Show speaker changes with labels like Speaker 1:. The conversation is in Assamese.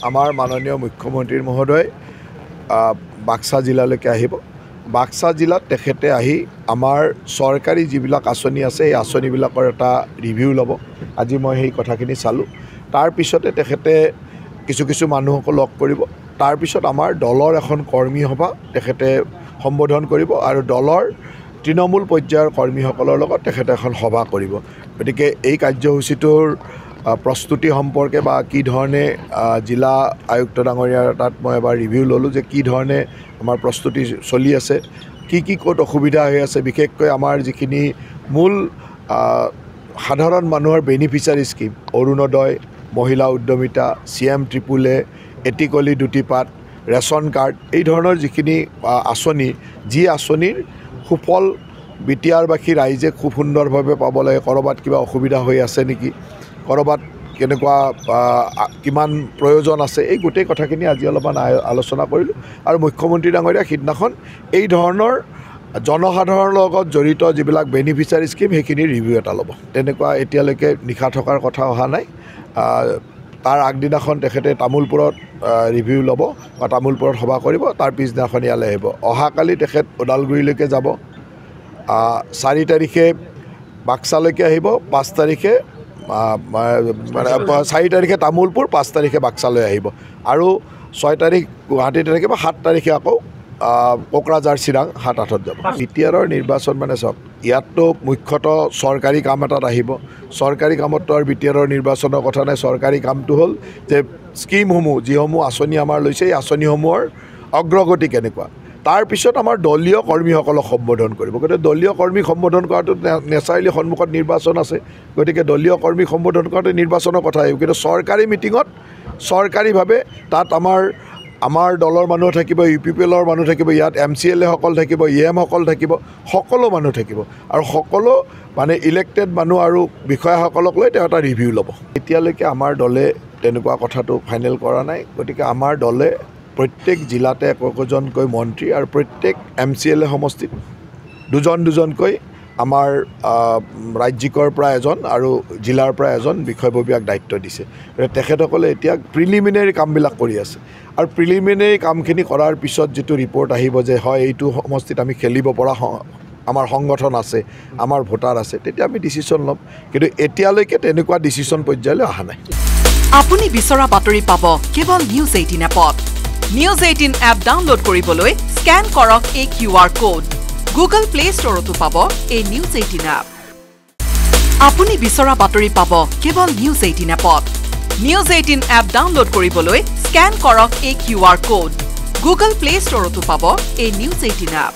Speaker 1: আমাৰ মাননীয় মুখ্যমন্ত্ৰী মহোদয় বাক্সা জিলালৈকে আহিব। বাক্সা জিলাত তেখেতে আহি আমাৰ চৰকাৰী যিবিলাক আঁচনি আছে এই আঁচনিবিলাকৰ এটা ৰিভিউ ল'ব। আজি মই সেই কথাখিনি চালোঁ। তাৰপিছতে তেখেতে কিছু মানুহক লগ কৰিব। তাৰপিছত আমাৰ দলৰ এখন কৰ্মী সভা তেখেতে সম্বোধন কৰিব আৰু দলৰ তৃণমূল পৰ্যায়ৰ কৰ্মীসকলৰ লগত তেখেতে এখন সভা কৰিব। গতিকে এই কাৰ্যসূচীটোৰ প্ৰস্তুতি সম্পৰ্কে বা কি ধৰণে জিলা আয়ুক্ত ডাঙৰীয়াৰ তাত মই এবাৰ ৰিভিউ ল'লোঁ যে কি ধৰণে আমাৰ প্ৰস্তুতি চলি আছে, কি ক'ত অসুবিধা হৈ আছে, বিশেষকৈ আমাৰ যিখিনি মূল সাধাৰণ মানুহৰ বেনিফিচিয়াৰী স্কিম অৰুণোদয়, মহিলা উদ্যমিতা, CM ট্ৰিপুল A, এটিকলি দুটিপাত, ৰেচন কাৰ্ড, এই ধৰণৰ যিখিনি আঁচনি, যি আঁচনিৰ সুফল বিটিয়াৰবাসী ৰাইজে খুব সুন্দৰভাৱে পাব লাগে, ক'ৰবাত কিবা অসুবিধা হৈ আছে নেকি, ক'ৰবাত কেনেকুৱা কিমান প্ৰয়োজন আছে, এই গোটেই কথাখিনি আজি অলপমান আলোচনা কৰিলোঁ। আৰু মুখ্যমন্ত্ৰী ডাঙৰীয়া সিদিনাখন এই ধৰণৰ জনসাধাৰণৰ লগত জড়িত যিবিলাক বেনিফিচিয়াৰী স্কিম সেইখিনি ৰিভিউ এটা ল'ব। তেনেকুৱা এতিয়ালৈকে নিশা থকাৰ কথা অহা নাই। তাৰ আগদিনাখন তেখেতে তামোলপুৰত ৰিভিউ ল'ব বা তামোলপুৰত সভা কৰিব, তাৰ পিছদিনাখন ইয়ালৈ আহিব। অহাকালি তেখেত ওদালগুৰিলৈকে যাব, 4 তাৰিখে বাক্সালৈকে আহিব, 5 তাৰিখে 4 তাৰিখে তামোলপুৰ, 5 তাৰিখে বাক্সালৈ আহিব আৰু 6 তাৰিখ গুৱাহাটীত থাকিব, 7 তাৰিখে আকৌ কোকৰাঝাৰ, চিৰাং, হাতত যাব। বিটিআৰৰ নিৰ্বাচন মানে চাওক, ইয়াততো মুখ্যতঃ চৰকাৰী কাম এটাত আহিব। চৰকাৰী কামততো আৰু বিটিআৰৰ নিৰ্বাচনৰ কথা নাই। চৰকাৰী কামটো হ'ল যে স্কিমসমূহ যিসমূহ আঁচনি আমাৰ লৈছে এই আঁচনিসমূহৰ অগ্ৰগতি কেনেকুৱা। তাৰপিছত আমাৰ দলীয় কৰ্মীসকলক সম্বোধন কৰিব। গতিকে দলীয় কৰ্মীক সম্বোধন কৰাটো নেচাৰেলি সন্মুখত নিৰ্বাচন আছে, গতিকে দলীয় কৰ্মীক সম্বোধন কৰাটো নিৰ্বাচনৰ কথা আহিব। কিন্তু চৰকাৰী মিটিঙত চৰকাৰীভাৱে তাত আমাৰ দলৰ মানুহ থাকিব, UPPLৰ মানুহ থাকিব, ইয়াত MCLA সকল থাকিব, EM সকল থাকিব, সকলো মানুহ থাকিব আৰু সকলো মানে ইলেক্টেড মানুহ আৰু বিষয়াসকলক লৈ তেওঁ এটা ৰিভিউ ল'ব। এতিয়ালৈকে আমাৰ দলে তেনেকুৱা কথাটো ফাইনেল কৰা নাই। গতিকে আমাৰ দলে প্ৰত্যেক জিলাতে একোজনকৈ মন্ত্ৰী আৰু প্ৰত্যেক MCLA সমষ্টিত দুজনকৈ আমাৰ ৰাজ্যিকৰ পৰা এজন আৰু জিলাৰ পৰা এজন বিষয়ববীয়াক দায়িত্ব দিছে। তেখেতসকলে এতিয়া প্ৰিলিমিনেৰী কামবিলাক কৰি আছে আৰু প্ৰিলিমিনেৰী কামখিনি কৰাৰ পিছত যিটো ৰিপৰ্ট আহিব যে হয় এইটো সমষ্টিত আমি খেলিব পৰা আমাৰ সংগঠন আছে, আমাৰ ভোটাৰ আছে, তেতিয়া আমি ডিচিশ্যন ল'ম। কিন্তু এতিয়ালৈকে তেনেকুৱা ডিচিশ্যন পৰ্যায়লৈ অহা নাই।
Speaker 2: আপুনি বিচৰা বাতৰি পাব কেৱল News 18 এপত। News 18 এপ ডাউনলোড কৰিবলৈ স্ক্যান কৰক এই QR কোড। Google Play Storeতো পাব এই News 18 এপ। আপুনি বিচৰা বাতৰি পাব কেৱল News 18 এপত। News 18 এপ ডাউনলোড কৰিবলৈ স্ক্যান কৰক এই QR কোড। Google Play Storeতো পাব এই News 18 এপ।